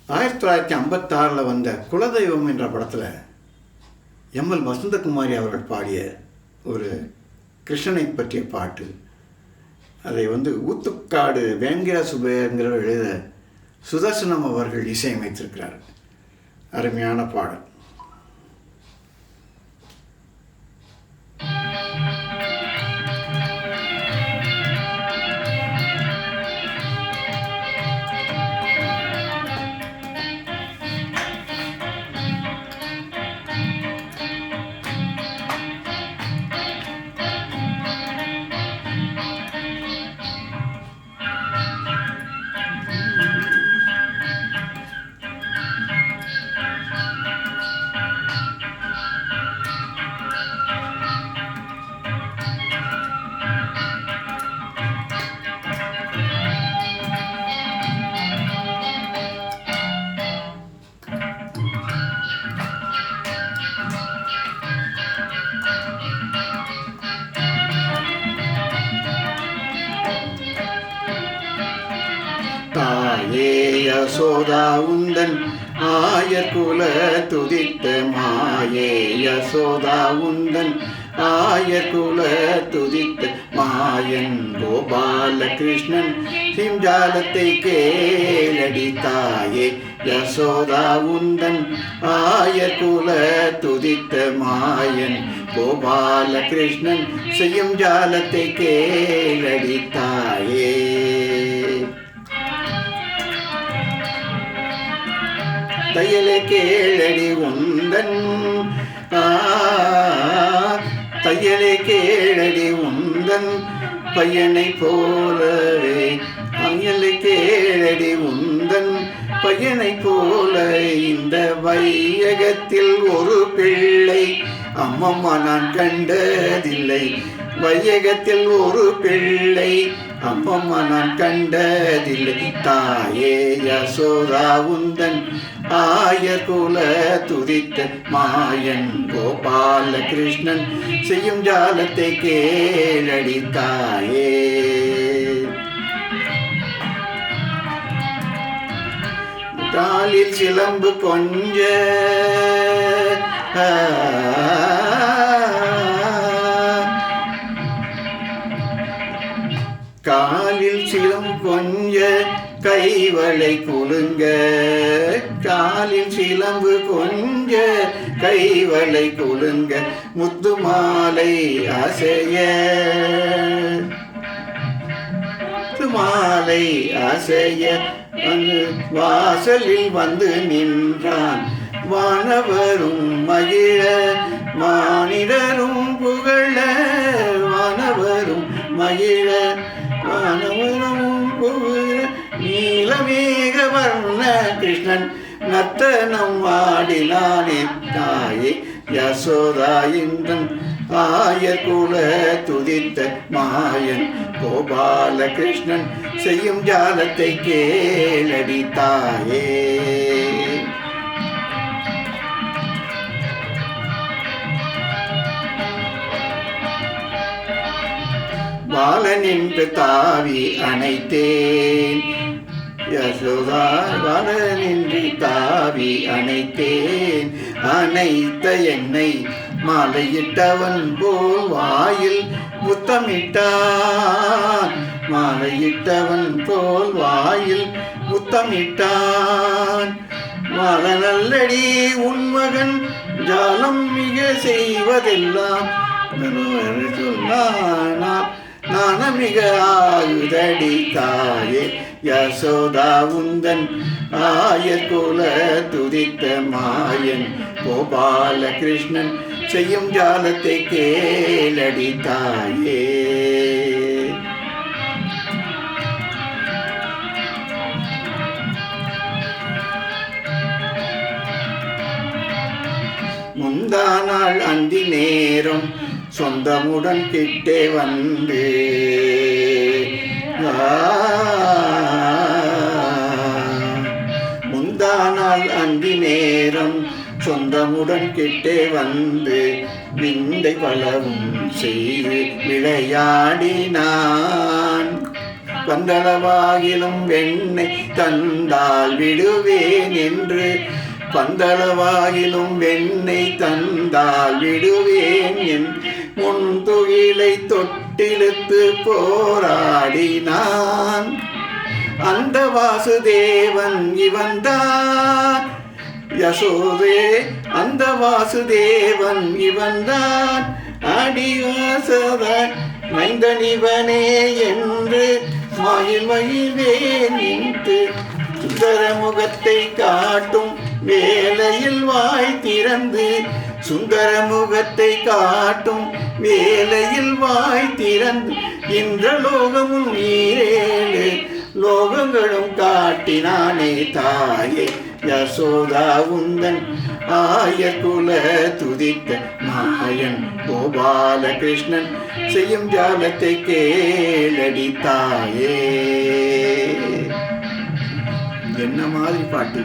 1956 வந்த குலதெய்வம் என்ற படத்தில் எம்எல் வசந்தகுமாரி அவர்கள் பாடிய ஒரு கிருஷ்ணனை பற்றிய பாட்டு. அதை ஊத்துக்காடு வேங்கட சுபையங்கிறவர் எழுத சுதர்சனம் அவர்கள் இசையமைத்திருக்கிறார். அருமையான பாடல். தாயே யசோதா உந்தன் ஆயர்குல துதித்த மாயே யசோதா உந்தன் ஆயர்குல துதித்த மாயன் கோபால கிருஷ்ணன் சிம்ஜாலத்தை கேளடி தாயே யசோதா உந்தன் ஆயர்குல துதித்த மாயன் கோபால கிருஷ்ணன் செய்யும் ஜாலத்தை கேளடி தாயே. தையலை கேளடி உந்தன் தையலை கேளடி உந்தன் பையனை போலவே தையலை கேளடி உந்தன் பையனை போல இந்த வையகத்தில் ஒரு பிள்ளை அம்மம்மா நான் கண்டதில்லை. வையகத்தில் ஒரு பிள்ளை அம்மம்மா நான் கண்டதில்லை. தாயே யசோதா உந்தன் ஆயர்குல துதித்த மாயன் கோபால கிருஷ்ணன் செய்யும் ஜாலத்தை கேளடி தாயே. காலில் சிலம்பு கொஞ்ச காலில் சிலம் கொஞ்ச கைவளை குலுங்க காலில் சிலம்பு கொஞ்ச கைவளை குலுங்க முத்து மாலை அசைய மாலை அசைய வாசலில் நின்றான். வானவரும் மகிழ மானிடரும் புகழ வானவரும் மகிழ வானவரும் புகழ நீலமேக வர்ண கிருஷ்ணன் நர்த்தனம் ஆடினானே. தாயே யசோதா இந்தன் ஆயர்குல துதித்த மாயன் கோபால கிருஷ்ணன் செய்யும் ஜாலத்தை கேளடி தாயே. பாலனின்று தாவி அணைத்தேன் யசோதா பாலனின்றி தாவி அணைத்தேன். அணைத்த என்னை மாலையிட்டவன் போல் வாயில் முத்தமிட்டான். மாலையிட்டவன் போல் வாயில் முத்தமிட்டான். மலநல்லடி உன் மகன் ஜாலம் மிக செய்வதெல்லாம் நானமிக ஆயுதடி தாயே யசோதா உந்தன் ஆயர்குல துதித்த மாயன் கோபால கிருஷ்ணன் செய்யும் ஜாலத்தை கேளடி தாயே. முந்தா நாள் அந்தி நேரம் சொந்தமுடன் கிட்டே வந்து முந்தா நாள் அந்தி நேரம் சொந்தமுடன் கிட்டே வந்து விந்தை பலவும் செய்து விளையாடினான். பந்தளவாகிலும் வெண்ணை தந்தால் விடுவேன் என்று பந்தளவாகிலும் வெண்ணை தந்தால் விடுவேன் என் முன்துகிலை தொட்டிழுத்து போராடினான். அந்த வாசுதேவன் இவன்தான் யசோதே, அந்த வாசுதேவன் இவன்தான் அடிவாசத மைந்தனிவனே என்று மயில் மயிலே நின்று சுந்தர முகத்தை காட்டும் வேளையில் வாய் திறந்து சுந்தர முகத்தை காட்டும் வேளையில் வாய் திறந்து இந்திரலோகமும் ஈரேழு லோகங்களும் காட்டினானே தாயே யசோதா உந்தன் ஆயகுல துதித்த நாயன் கோபாலகிருஷ்ணன் செய்யும் ஜாலத்தை கேளடி தாயே. என்ன மாதிரி பாட்டு!